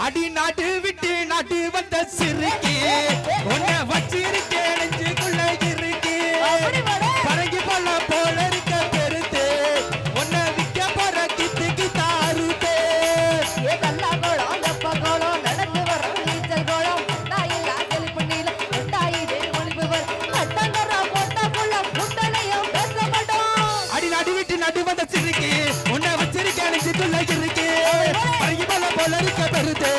அடி நாட்டு விட்டு நாட்டு வந்த சிறுக்கி உன்னை வச்சிருக்கேன் நெஞ்சுக்குள்ள இருக்கு பறங்கி போல போல இருக்க பெருத்து உன்னை விற்க போற கித்து கித்தாருத்து நடந்து வர நீச்சல் கோலம் தாயில்லா செழிப்பு நீல ஒளிபவர் கட்டங்கர போட்ட புள்ள புட்டனையும் பேச மாட்டோம் அடி நாட்டு விட்டு நாட்டு வந்த சிறுக்கி உன்னை வச்சிருக்கேன் நெஞ்சுக்குள்ள இருக்கு பறங்கி போல இருக்க பெருத்து